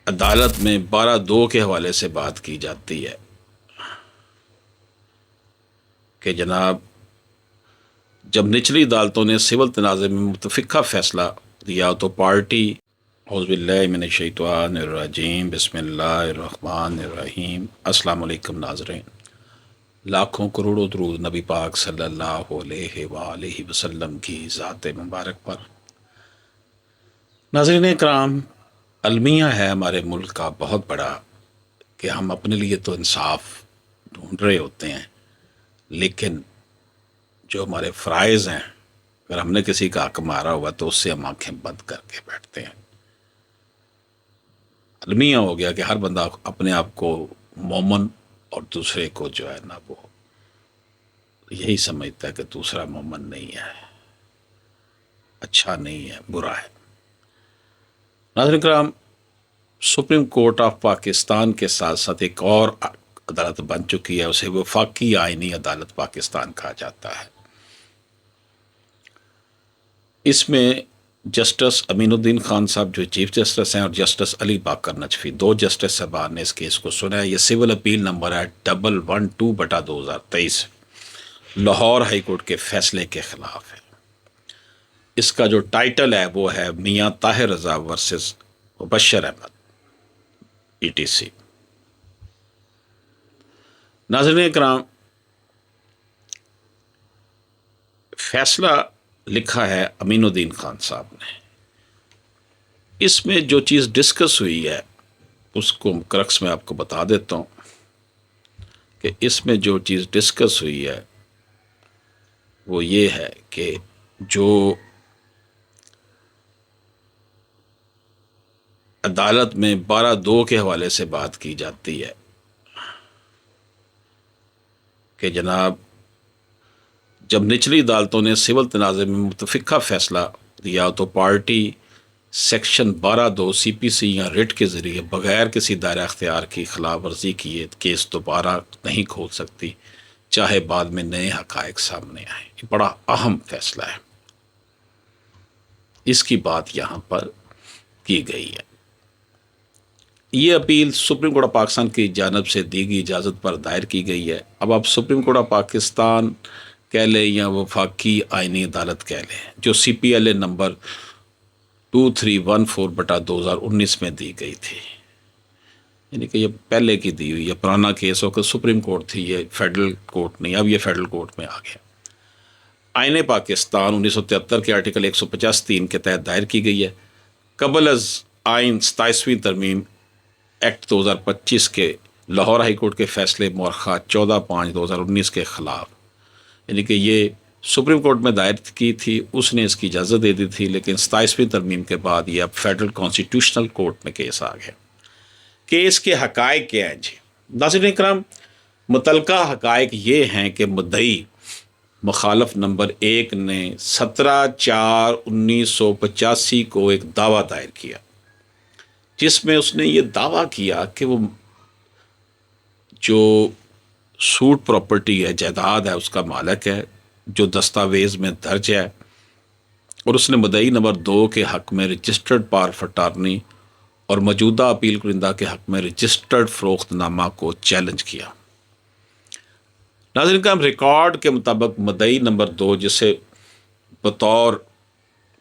عدالت میں 12(2) کے حوالے سے بات کی جاتی ہے کہ جناب جب نچلی عدالتوں نے سول تنازع میں متفقہ فیصلہ دیا تو پارٹی اعوذ باللہ من الشیطان الرجیم بسم اللہ الرحمن الرحیم۔ السلام علیکم ناظرین، لاکھوں کروڑوں درود نبی پاک صلی اللہ علیہ وآلہ وسلم کی ذات مبارک پر۔ ناظرین اکرام، المیہ ہے ہمارے ملک کا بہت بڑا کہ ہم اپنے لیے تو انصاف ڈھونڈ رہے ہوتے ہیں، لیکن جو ہمارے فرائض ہیں، اگر ہم نے کسی کا حق مارا ہوا تو اس سے ہم آنکھیں بند کر کے بیٹھتے ہیں۔ المیہ ہو گیا کہ ہر بندہ اپنے آپ کو مومن اور دوسرے کو جو ہے نا وہ یہی سمجھتا ہے کہ دوسرا مومن نہیں ہے، اچھا نہیں ہے، برا ہے۔ ناظرین کرام، سپریم کورٹ آف پاکستان کے ساتھ ساتھ ایک اور عدالت بن چکی ہے، اسے وفاقی آئینی عدالت پاکستان کہا جاتا ہے۔ اس میں جسٹس امین الدین خان صاحب جو چیف جسٹس ہیں اور جسٹس علی باقر نجفی، دو جسٹس صاحبان نے اس کیس کو سنا ہے۔ یہ سول اپیل نمبر ہے 112/2023 لاہور ہائی کورٹ کے فیصلے کے خلاف ہے۔ اس کا جو ٹائٹل ہے وہ ہے میاں طاہر رضا ورسز مبشر احمد ETC۔ ناظرین کرام، فیصلہ لکھا ہے امین الدین خان صاحب نے۔ اس میں جو چیز ڈسکس ہوئی ہے اس کو کرکس میں آپ کو بتا دیتا ہوں کہ اس میں جو چیز ڈسکس ہوئی ہے وہ یہ ہے کہ جو عدالت میں 12(2) کے حوالے سے بات کی جاتی ہے کہ جناب جب نچلی عدالتوں نے سول تنازع میں متفقہ فیصلہ دیا تو پارٹی سیکشن 12(2) CPC یا ریٹ کے ذریعے بغیر کسی دائرہ اختیار کی خلاف ورزی کیے کیس دوبارہ نہیں کھول سکتی، چاہے بعد میں نئے حقائق سامنے آئیں۔ یہ بڑا اہم فیصلہ ہے، اس کی بات یہاں پر کی گئی ہے۔ یہ appeal supreme court of Pakistan کی جانب سے دی گئی اجازت پر دائر کی گئی ہے۔ اب آپ سپریم کورٹ آف پاکستان کہہ لیں یا وفاقی آئینی عدالت کہہ لیں، جو CPLA نمبر 2314/2019 میں دی گئی تھی، یعنی کہ یہ پہلے کی دی ہوئی، یہ پرانا کیس ہو کہ سپریم کورٹ تھی، یہ فیڈرل کورٹ نہیں، اب یہ فیڈرل کورٹ میں آ گیا۔ آئین پاکستان 1973 کے آرٹیکل 150(3) کے تحت دائر کی گئی ہے، قبل از آئین 27ویں ترمیم ایکٹ 2025 کے لاہور ہائی کورٹ کے فیصلے مورخہ 14/5/2019 کے خلاف، یعنی کہ یہ سپریم کورٹ میں دائر کی تھی، اس نے اس کی اجازت دے دی تھی، لیکن 27ویں ترمیم کے بعد یہ اب فیڈرل کانسٹیٹیوشنل کورٹ میں کیس آ گیا۔ کیس کے حقائق کیا ہیں جی؟ ناظرین اکرام، متعلقہ حقائق یہ ہیں کہ مدعی مخالف نمبر 1 نے 17/4/1985 کو ایک دعویٰ دائر کیا، جس میں اس نے یہ دعویٰ کیا کہ وہ جو سوٹ پراپرٹی ہے، جائیداد ہے، اس کا مالک ہے، جو دستاویز میں درج ہے، اور اس نے مدعی نمبر 2 کے حق میں رجسٹرڈ پاور آف اٹارنی اور موجودہ اپیل کنندہ کے حق میں رجسٹرڈ فروخت نامہ کو چیلنج کیا۔ ناظرین کرام، ریکارڈ کے مطابق مدعی نمبر 2، جسے بطور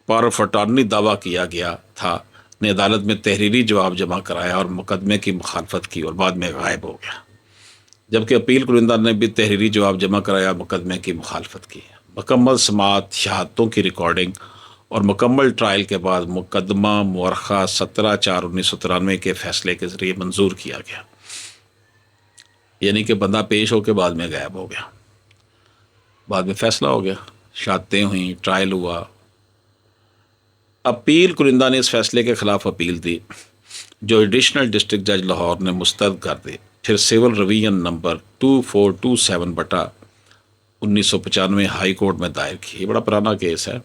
پاور آف اٹارنی دعویٰ کیا گیا تھا، نے عدالت میں تحریری جواب جمع کرایا اور مقدمے کی مخالفت کی اور بعد میں غائب ہو گیا، جبکہ اپیل کنندہ نے بھی تحریری جواب جمع کرایا اور مقدمے کی مخالفت کی۔ مکمل سماعت، شہادتوں کی ریکارڈنگ اور مکمل ٹرائل کے بعد مقدمہ مورخہ 17/4/1993 کے فیصلے کے ذریعے منظور کیا گیا، یعنی کہ بندہ پیش ہو کے بعد میں غائب ہو گیا، بعد میں فیصلہ ہو گیا، شہادتیں ہوئیں، ٹرائل ہوا۔ اپیل کنندہ نے اس فیصلے کے خلاف اپیل دی، جو ایڈیشنل ڈسٹرکٹ جج لاہور نے مسترد کر دی، پھر civil revision number 2427/1995 high court میں دائر کی۔ یہ بڑا پرانا کیس ہے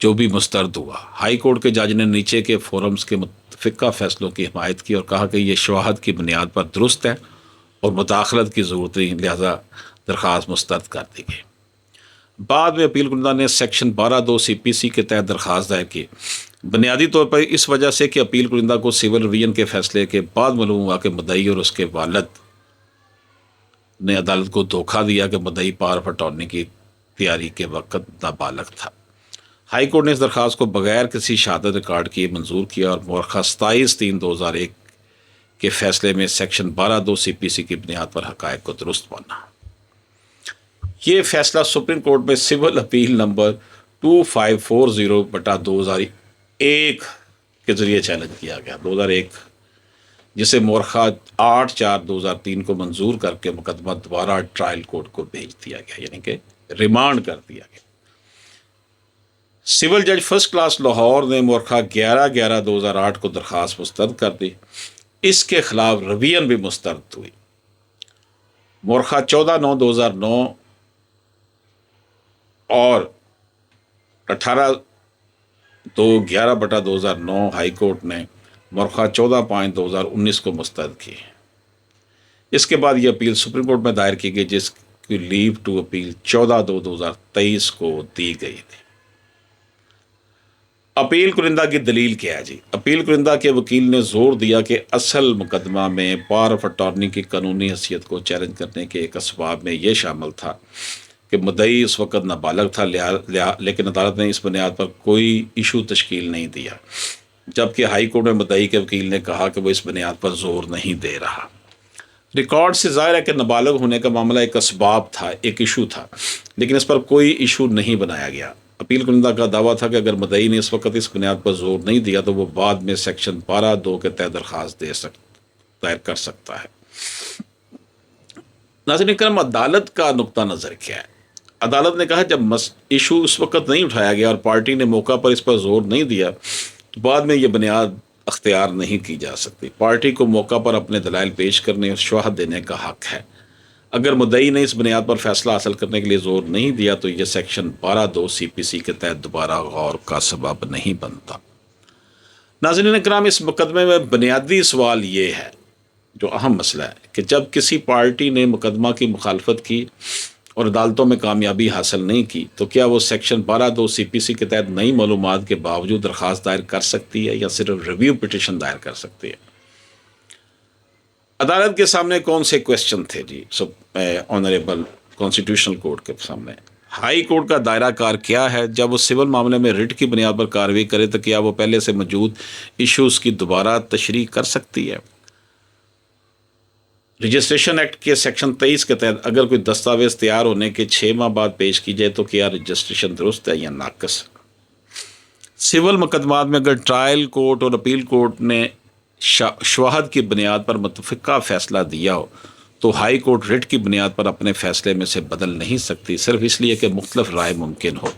جو بھی مسترد ہوا۔ ہائی کورٹ کے جج نے نیچے کے فورمز کے متفقہ فیصلوں کی حمایت کی اور کہا کہ یہ شواہد کی بنیاد پر درست ہے اور مداخلت کی ضرورت نہیں، لہذا درخواست مسترد کر دی گئی۔ بعد میں اپیل کنندہ نے سیکشن 12(2) CPC کے تحت درخواست دائر کی بنیادی طور پر اس وجہ سے کہ اپیل کنندہ کو سول ریویژن کے فیصلے کے بعد معلوم ہوا کہ مدعی اور اس کے والد نے عدالت کو دھوکہ دیا کہ مدعی پاور آف اٹارنی کی تیاری کے وقت نابالغ تھا۔ ہائی کورٹ نے اس درخواست کو بغیر کسی شہادت ریکارڈ کیے منظور کیا اور مورخہ 27/3/2001 کے فیصلے میں سیکشن 12(2) CPC کی بنیاد پر حقائق کو درست مانا۔ یہ فیصلہ سپریم کورٹ میں سول اپیل نمبر 2540/2001 کے ذریعے چیلنج کیا گیا، 2001، جسے مورخہ 8/4/2003 کو منظور کر کے مقدمہ دوبارہ ٹرائل کورٹ کو بھیج دیا گیا، یعنی کہ ریمانڈ کر دیا گیا۔ سول جج فرسٹ کلاس لاہور نے مورخہ 11/11/2008 کو درخواست مسترد کر دی۔ اس کے خلاف ریویژن بھی مسترد ہوئی۔ مورخہ 14/9/2009 اور 18/11/2009 ہائی کورٹ نے مورخہ 14/5/2019 کو مسترد کی۔ اس کے بعد یہ اپیل سپریم کورٹ میں دائر کی گئی، جس کی لیو ٹو اپیل 14/2/2023 کو دی گئی تھی۔ اپیل کنندہ کی دلیل کیا ہے جی؟ اپیل کنندہ کے وکیل نے زور دیا کہ اصل مقدمہ میں پاور آف اٹارنی کی قانونی حیثیت کو چیلنج کرنے کے ایک اسباب میں یہ شامل تھا کہ مدعی اس وقت نابالغ تھا، لیکن عدالت نے اس بنیاد پر کوئی ایشو تشکیل نہیں دیا، جبکہ ہائی کورٹ میں مدعی کے وکیل نے کہا کہ وہ اس بنیاد پر زور نہیں دے رہا۔ ریکارڈ سے ظاہر ہے کہ نابالغ ہونے کا معاملہ ایک اسباب تھا، ایک ایشو تھا، لیکن اس پر کوئی ایشو نہیں بنایا گیا۔ اپیل کنندہ کا دعویٰ تھا کہ اگر مدعی نے اس وقت اس بنیاد پر زور نہیں دیا تو وہ بعد میں سیکشن 12(2) کے تحت درخواست دائر کر سکتا ہے۔ ناظرین کرام، عدالت کا نقطہ نظر کیا ہے؟ عدالت نے کہا جب ایشو اس وقت نہیں اٹھایا گیا اور پارٹی نے موقع پر اس پر زور نہیں دیا تو بعد میں یہ بنیاد اختیار نہیں کی جا سکتی۔ پارٹی کو موقع پر اپنے دلائل پیش کرنے اور شواہد دینے کا حق ہے۔ اگر مدعی نے اس بنیاد پر فیصلہ حاصل کرنے کے لیے زور نہیں دیا تو یہ سیکشن 12(2) CPC کے تحت دوبارہ غور کا سبب نہیں بنتا۔ ناظرین کرام، اس مقدمے میں بنیادی سوال یہ ہے، جو اہم مسئلہ ہے، کہ جب کسی پارٹی نے مقدمہ کی مخالفت کی اور عدالتوں میں کامیابی حاصل نہیں کی تو کیا وہ سیکشن 12(2) CPC کے تحت نئی معلومات کے باوجود درخواست دائر کر سکتی ہے یا صرف ریویو پٹیشن دائر کر سکتی ہے؟ عدالت کے سامنے کون سے کویسچن تھے جی؟ آنریبل کانسٹیٹیوشنل کورٹ کے سامنے ہائی کورٹ کا دائرہ کار کیا ہے؟ جب وہ سول معاملے میں رٹ کی بنیاد پر کارروائی کرے تو کیا وہ پہلے سے موجود ایشوز کی دوبارہ تشریح کر سکتی ہے؟ رجسٹریشن ایکٹ کے سیکشن 23 کے تحت اگر کوئی دستاویز تیار ہونے کے 6 ماہ بعد پیش کی جائے تو کیا رجسٹریشن درست ہے یا ناقص؟ سول مقدمات میں اگر ٹرائل کورٹ اور اپیل کورٹ نے شواہد کی بنیاد پر متفقہ فیصلہ دیا ہو تو ہائی کورٹ رٹ کی بنیاد پر اپنے فیصلے میں سے بدل نہیں سکتی، صرف اس لیے کہ مختلف رائے ممکن ہو۔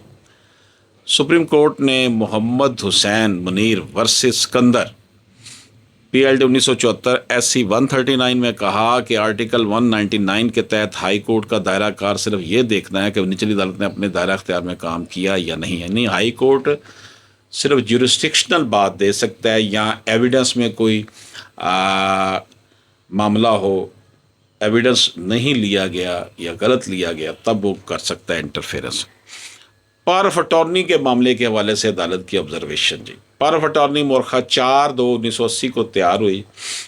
سپریم کورٹ نے Muhammad Hussain Munir versus Sikandar PLD 1974 SC 139 میں کہا کہ آرٹیکل 199 کے تحت ہائی کورٹ کا دائرہ کار صرف یہ دیکھنا ہے کہ نچلی عدالت نے اپنے دائرہ اختیار میں کام کیا یا نہیں، یعنی ہائی کورٹ صرف جیورسڈکشنل بات دے سکتا ہے یا ایویڈنس میں کوئی معاملہ ہو، ایویڈنس نہیں لیا گیا یا غلط لیا گیا تب وہ کر سکتا ہے انٹرفیرنس۔ پاور آف اٹارنی کے معاملے کے حوالے سے عدالت کی آبزرویشن جی۔ پاور آف اٹارنی مورخہ 4/2/1980 کو تیار ہوئی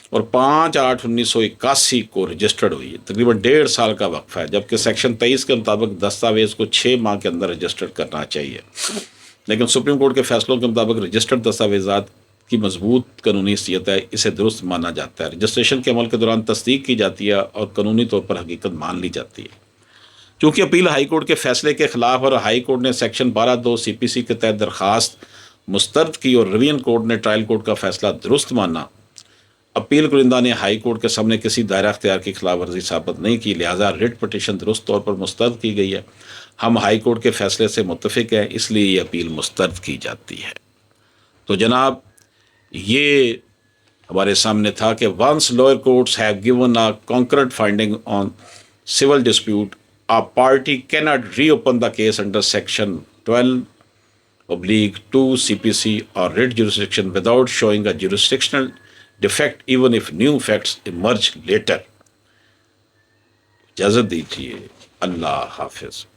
اور 5/8/1981 کو رجسٹرڈ ہوئی، تقریباً 1.5 سال کا وقفہ ہے، جبکہ سیکشن 23 کے مطابق دستاویز کو 6 ماہ کے اندر رجسٹرڈ کرنا چاہیے، لیکن سپریم کورٹ کے فیصلوں کے مطابق رجسٹرڈ دستاویزات کی مضبوط قانونی حیثیت ہے، اسے درست مانا جاتا ہے۔ رجسٹریشن کے عمل کے دوران تصدیق کی جاتی ہے اور قانونی طور پر حقیقت مان لی جاتی ہے۔ چونکہ اپیل ہائی کورٹ کے فیصلے کے خلاف اور ہائی کورٹ نے سیکشن 12(2) CPC کے تحت درخواست مسترد کی اور ریویژن کورٹ نے ٹرائل کورٹ کا فیصلہ درست مانا، اپیل کنندہ نے ہائی کورٹ کے سامنے کسی دائرہ اختیار کی خلاف ورزی ثابت نہیں کی، لہٰذا ریٹ پٹیشن درست طور پر مسترد کی گئی ہے۔ ہم ہائی کورٹ کے فیصلے سے متفق ہیں، اس لیے یہ اپیل مسترد کی جاتی ہے۔ تو جناب یہ ہمارے سامنے تھا کہ once lower courts have given a concurrent finding on civil dispute, a party cannot reopen the case under section 12(2) CPC or writ jurisdiction without showing a jurisdictional defect even if new facts emerge later۔ اجازت دیجیے، اللہ حافظ۔